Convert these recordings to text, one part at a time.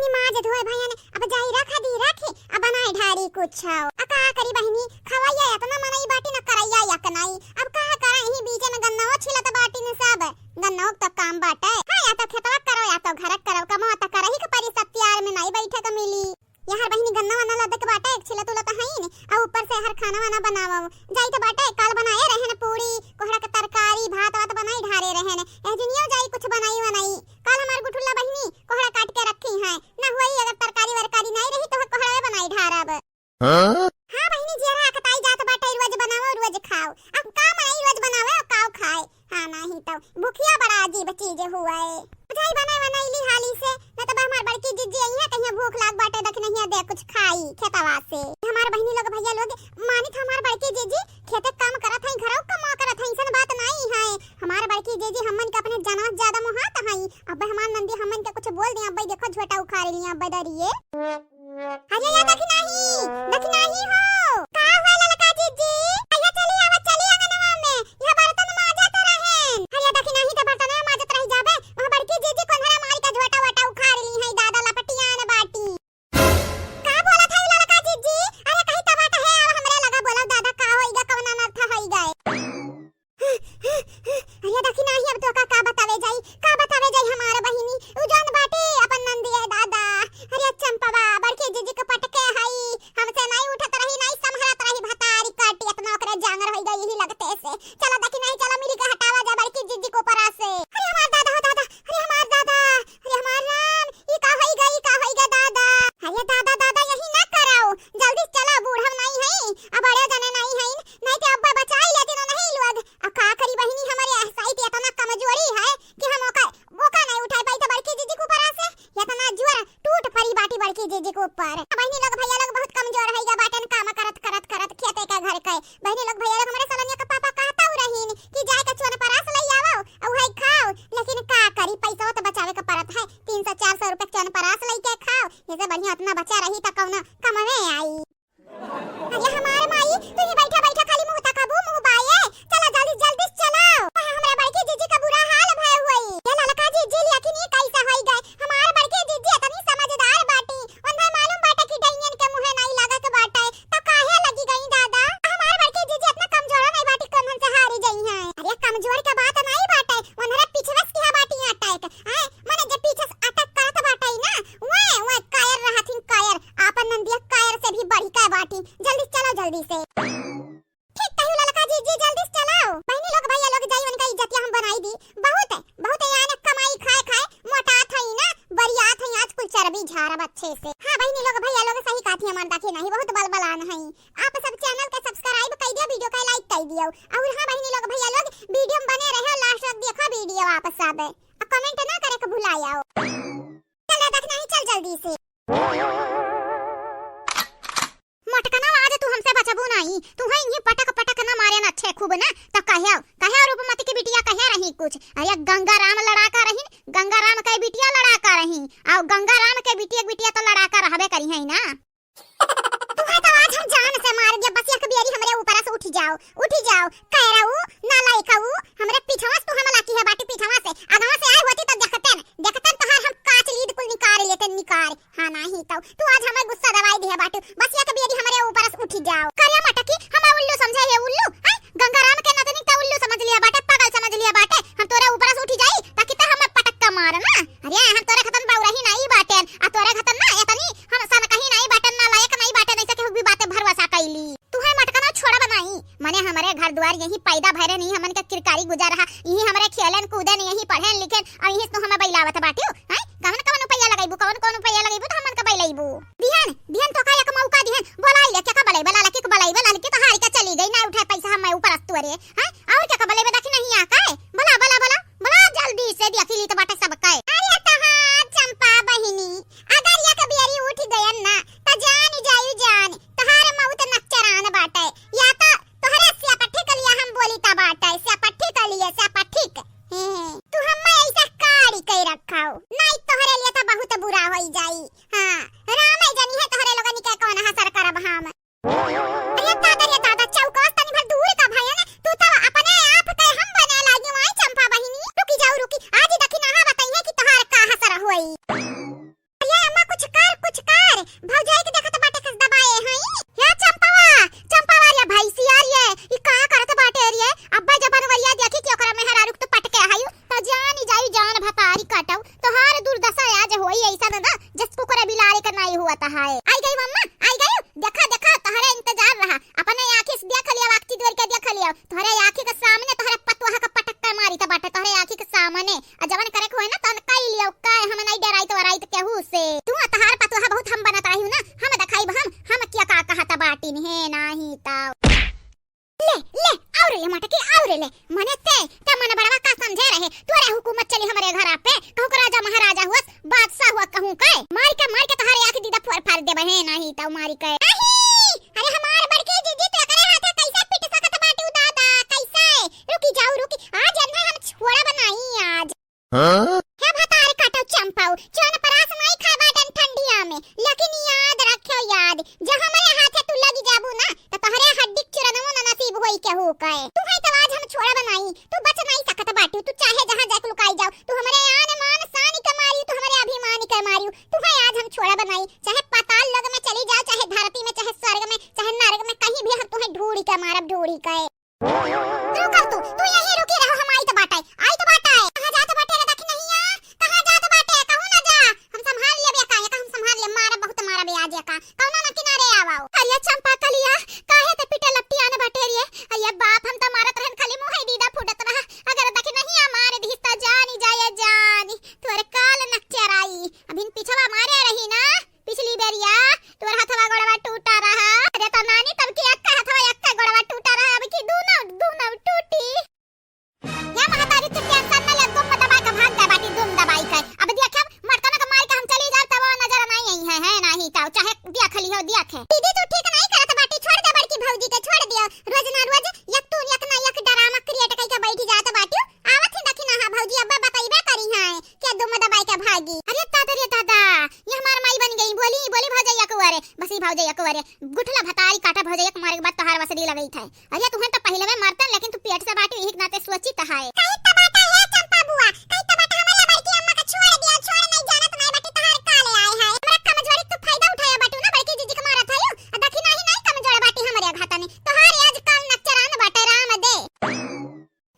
बहिनी माज धोए भैया ने अब जाई रखा दी रखे अब बनाए ढारी कुछ का करी बहिनी खवैया इतना मनई बाटी न करैया यक नहीं अब का करे यही बीच में गन्ना छिलत बाटी ने सब गन्ना तो काम बाटे हां या तो खेतवा करो या तो घर करो कमो त करही के परी सब त्यार में नहीं बैठे के मिली यार बहिनी गन्ना वाला लद के बाटे एक छिलत उलत है ही और ऊपर से हर खाना वाना बनावो जाई तो बाटे काल बनाए रहे न पूरी कोहड़ा के तरकारी भात वात बनाई ढारे रहे न एजनियो जाई कुछ बनाई बनाई काल हमार गुठुल्ला बहिनी कोहड़ा काट के रखी है ना हुई अगर तरकारी वरकारी नहीं रही तो कोहड़ा बनाई ढारब हां बहिनी जेरा कताई जात बाटे रोज बनावो रोज खाओ अब का नहीं रोज बनावे और काव खाए हां नहीं तो भूखिया बड़ा अजीब चीज हुआ है जाई बनाए बनाईली हाली से न तो हमार बड़की जिज्जी आई है कहीं भूख लाग बाटे देख नहीं दे कुछ खाई खेतवा से हमार बहिनी लोग भैया लोग मानित हमार बड़की जिज्जी खेते काम करत हई घरौ कमा करत हई सन बात नहीं है हमार बड़की जिज्जी हमन के अपने जानवर ज्यादा मोहात हई अब हमार नंदी हमन के कुछ बोल दे अब देखो झोटा उखाड़ लिया बदरिए अरे या देख नहीं हो का वाला लका जिज्जी आया चली अंगनवा में यह बर्तन माजत रहेन अरे देख नहीं तो बर्तन माजत रह जाबे वह बड़की जिज्जी कोन्हरा मार के झोटा वटा उखाड़ ली है दादा लपटिया न बाटी का बोला था लका जिज्जी अरे कहीं तबाट है अब हमरे लगा बोला दादा का होइगा कवना न था होइगा अरे देख नहीं अब तो का बतावे जाई हमार बहिनी उजान बाटी अपन नंदी है दादा अरे चंपा बड़की जिज्जी के पटके हई हमसे नहीं उठत रही नहीं संभरत रही भतारी काटी इतना ओकरे जानर होई गई यही लगते से चलो देखी नहीं चलो मेरी का हटावा जा बड़की जिज्जी को ऊपर से अरे हमार दादा हो दादा अरे हमार राम ई का होई गई दादा अरे दादा यही ना कराओ जल्दी चलो बूढ़ा नहीं है अब बड़े जने नहीं है नहीं तो अब्बा बचाई लेते नहीं लोग अब का करी बहिनी हमारे साइड इतना कमजोरी है कि हम ओका नहीं उठा पाई तो बड़की जिज्जी को ऊपर से इतना जोर टूट पड़ी बाटी बड़की जिज्जी को ऊपर बहनी लोग भैया लोग बहुत कमजोर है गा बाटन काम करत खेते का घर के बहनी लोग भैया लोग हमारे सलनिया का पापा कहता उ रहीन कि जाए का चोन परास लई आवो और है खाओ लेकिन का करी पैसा तो बचावे का पड़त है 300-400 रुपए चोन परास लई के खाओ जैसे बढ़िया इतना बचा रही त कौन कमवे आई अरे हमारे माई तू ही बैठा खाली मुंह तकाबू मुंह बाये चला जल्दी चलाओ हमरा बड़की जिज्जी का बुरा हाल भय हुई ये ललका जिज्जी लेकिन ये कैसा होई गए हमार बड़की जिज्जी इतनी समझदार बाटी उन्हें मालूम बाटे कि डैनियन के मुंह नहीं लागत बाटे तो काहे लगी गई दादा हमार बड़की जिज्जी इतना कमजोर नहीं बाटी कौन से हारी गई है अरे कमजोर का बात नहीं बाटे उन्हें पीछे की बाटी अटैक है माने जब पीछे अटैक करत बाटे ना वो कायर रहथिन कायर आपन नंदिया कायर से भी बड़ी का बाटी जल्दी से ठीक कहियो ललका जिज्जी जल्दी से चलाओ बहनी लोग भैया लोग जाई उनका इज्जत हम बनाई दी बहुत यानी कमाई खाए मोटा थई ना बढ़िया थई आज कुल चर्बी झारब अच्छे से हां बहनी लोग भैया लोग सही काथी हमार दाखी नहीं बहुत बलबलान है आप सब चैनल के सब्सक्राइब कर दियो वीडियो का लाइक कर दियो और हां बहनी लोग भैया लोग वीडियो में बने रहे लास्ट तक देखो वीडियो आप सब कमेंट ना करे के भुलाओ चल देख नहीं चल जल्दी से मटकना आज तू हमसे बचबू नहीं तू है ये पटक ना मारे ना अच्छे खूब ना तो कहे रूपमती की बिटिया कहे रही कुछ अरे गंगा राम लड़ाका रही गंगा राम के बिटिया लड़ाका रही और गंगा राम के बिटिया तो लड़ाका रहबे करी है ना तू है तो आज हम जान से मार दिया बस एक बेरी हमरे ऊपर से उठ जाओ कह रहू ना लाइकाऊ हमरे पीछवा से तू हम लाकी है बाटी पीछवा से आगवा से आए होती तो देखतन तो हम काच लीद कुल निकार हां नहीं तो तू आज हमें गुस्सा दवाई दे बाटी बस एक बेरी हमरे ऊपर से उठ जाओ करे मटकी हम उल्लू समझे है उल्लू है गंगा राम के नतनी का उल्लू समझ लिया बाटे पागल समझ लिया बाटे हम तोरे ऊपर से उठ जाई ताकि त हम पटक का मार ना अरे हम तोरे खतन बाऊ रही नहीं बाटे आ तोरे खतन ना इतनी हम सन कहीं नहीं बाटे ना लायक नहीं बाटे नहीं सके भी बातें भरवसा कैली तू है मटकना छोड़ बनाई माने हमारे घर द्वार यही पैदा भरे नहीं हमन का किरकारी गुजर रहा यही हमरे खेलन कूदन यही पढ़न लिखन और यही तो हमें बैलावत बाटियो हैं कौन रुपया लगाइबू कौन रुपया लगाइबू तो हमन का बैलाइबू दिहन तो का एक मौका दिहन बोला ले क्या का बलाई बला के बलाई बला के तो हार के चली गई ना उठाए पैसा हम ऊपर अस्तुरे हैं और क्या का बलाई देखी नहीं आका है बोला जल्दी से देखी तो बाटे सब काय अरे तहां चंपा बहिनी अगर या कबियरी उठ गयन ना त जान तहार मौत नक्चरान बाटे या तो तोहरे से पट्टी कलिया हम बोली ता बाटे से पट्टी कलिया से पट्टी तू हम ऐसा काड़ी कई रखाओ नहीं तोहरे लिए तो बहुत बुरा होई जाई हां राम जानी है तोहरे लोगन के कौन हसर करब हम अरे दादा चौकस तनी भर दूर का भैया ना तू तो अपने आप के हम बने लागी माई चंपा बहिनी रुकी आज देखी ना बताई है कि तोहार का हसर होई अरे अम्मा कुछ अरे भौजाई के देखत बाटे कस दबाए हई या चंपावा रे भैंसी यार ये ई का करत बाटे रे अब्बा जबान वरिया देखी कि ओकरा में हरारुक तो पटके हई त जान जाई जान भतारी काटौ तोहार दुर्दशा आज होई ऐसा ना जस कुकरे बिलारे का नहीं हुआ ता है आई गई मम्मा आई गई देखा तोहरे इंतजार रहा अपने आंखी से देख लिया वक्ती दूर के देख लिया तोहरे आंखी के सामने तोहरे पतवाह का पटक मारी त बाटे तोहरे आंखी के सामने आ जवन करे को है ना तन कई लियो काय हम नहीं डराई तो वराई तो केहू से तू तोहार पतवाह बहुत हम बनत रही ना हम दिखाई हम क्या का कहता बाटी है नाही ता ले और ले मटके और ले मने ते मन बड़वा का समझे रहे तोरे हुकूमत चली हमरे घर पे कहू के राजा महाराजा हुआ बादशाह हुआ कहू के मार के तोहरे आंख दीदा फोड़ दे बहे नहीं ता मारी के अरे हमार बड़के जीजी तो करे हाथे कैसे पिट सकत बाटी दादा कैसे रुकी आज अन्ना हम छोड़ा बनाई आज हां हे भतारे काटो चंपाऊ चन परास नहीं खावा डन ठंडिया में लेकिन याद रखो याद जब हमारे हाथे तू लगी जाबू ना तो तोहरे हड्डी चुरनमो ना नसीब होई के हो कए तू है तो आज हम छोड़ा बनाई तू बच नहीं सकत बाटी तू चाहे जहां जाके लुकाई जाओ तू हमारे आन मान शान के मारी तू हमारे अभिमान के मारी तू है आज हम छोड़ा बनाई चाहे पाताल लोक में चली जाओ चाहे धरती में चाहे स्वर्ग में चाहे नरक में कहीं भी हम तुम्हें ढूंढी के मारब ढूंढी के तू यहीं रुकी रहो हम आई तो बाटे कहां जात बाटे रे देख नहीं आ कहां जात बाटे कहू ना जा हम संभाल लेबे का हम संभाल ले मारब बहुत मारब आज का कौना ना किनारे आवाओ अरे चंपा कलिया काहे ते पिटे लपटी आने बाटे रे अरे बाप हम तो मारत रहन खाली मुंह दीदा फुटत रहा अगर देख नहीं आ मार दिस त जानी जानी तोरे काल नक्चराई अबिन पिछवा मारे रही ना पिछली बेरिया तोर हथवा गोड़वा टूटा रहा अरे त नानी तब की अक्का गोड़वा टूटा रहा अब की दूनो टूटी या महतारी तू टेंशन न ले गुम दबा के भाग जा बाटी गुम दबाई के अब देख मटकन के मार के हम चली जात वो नजर नहीं आई है नहीं ताऊ चाहे देख लियो देख दीदी तू ठीक नहीं करत बाटी छोड़ दे बड़की भौजी के छोड़ दियो रोज ना रोज एक तू एक ना एक ड्रामा क्रिएट कई के बैठी जात बाटी आवत ही देखी ना भौजी अब बताइबे करी है के दुम दबाई के भागी अरे दादा ये हमार माई बन गई बोली भौजैया कुवारे बस ही भौजैया कुवारे गुठला भतारी काटा भौजैया के मारे के बाद तोहार वसड़ी लगई था अरे तू तो पहले में मरतन लेकिन तू पेट से बाटी एक नाते सोची त है कहीं त बाटा है चंपा बुआ कहीं त बाटा हमारे बड़की अम्मा का छोड़ दिया छोड़ नहीं जानत नहीं बाटी तोहार काले आए है हमरा कमजोरी तू फायदा उठाया बाटू ना बड़की जीजी के मारत है आ देखी नहीं कमजोर बाटी हमारे घाटा ने तोहार आज काल नचरान बाटे राम दे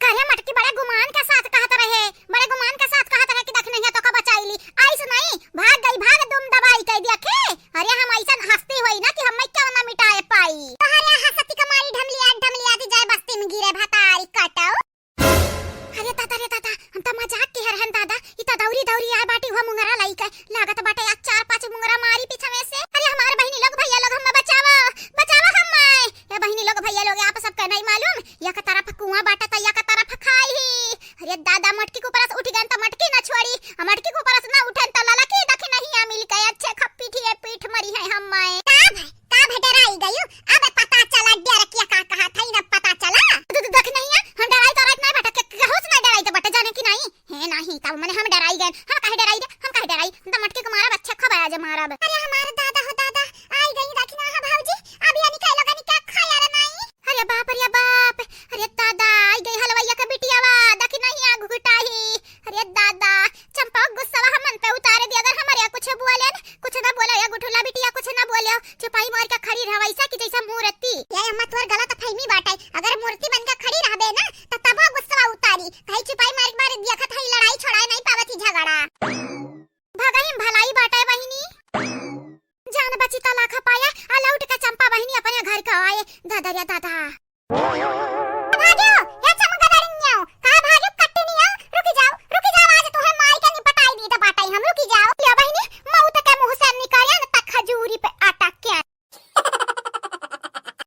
करे मटकी बड़ा गुमान के साथ कहत रहे बड़े गुमान के साथ कहत रहे कि देख नहीं तो का बचाईली आइस नहीं भाग दुम दबाई कह देखे अरे हम ऐसा हंसती होई ना कि हम क्यों ना मिटाए पाई तोहरे हंसती के मारी ढमलिया दी जाए बस्ती में गिरे भतारी काटो अरे दादा हम तो मजाक के हरहन दादा इता दौरी आए बाटी हुआ मुंगरा लाई के लागत बाटे या 4-5 मुंगरा मारी पीछे में से अरे हमारे बहनी लोग भैया लोग हम बचावा हम ए बहनी लोग भैया लोग आप सब का नहीं मालूम या का तरफ कुआं बाटा त या का तरफ खाई अरे दादा मटकी को परस उठ गन त मटकी ना छोड़ी मटकी को परस ना उठन त लाला की देख नहीं आ मिल के अच्छे खप्पी थी पीठ मरी है हम का डराई गयो अब पता चला डर क्या का कहा था ना पता चला देख नहीं है हम डराई तो रात नहीं बटा के होश ना डराई तो बटा जाने की नहीं है नहीं तब मैंने हम डराई गए हम काहे डराई तो मटकी को मारा अच्छा खबाया जे मारा अरे हमारे दादा आई गई देखना है भौजी अभी यानी कह लोगन क्या खाया रे नहीं अरे बाप अरे दादा आई गई हलवाइया का बिटियावा देखी नहीं आ घुटाही अरे दादा चंपा गुस्सा हमन पे उतारे दे अगर हमारे कुछ बोले कुछ ना बोला या गुठुला बिटिया कुछ ना बोले चुपाई मार के खड़ी रह वैसा की जैसा मूर्ति ये अम्मा तोर गलत फहमी बाटे अगर मूर्ति बन के खड़ी रहबे ना त तब गुस्सा उतारी कहीं चुपाई मार देखत है लड़ाई छोड़ाई नहीं पावती झगड़ा भगाई भलाई बाटे बहिनी जान बची त लाख पाया आ लौट के चंपा बहिनी अपने घर का आए दादा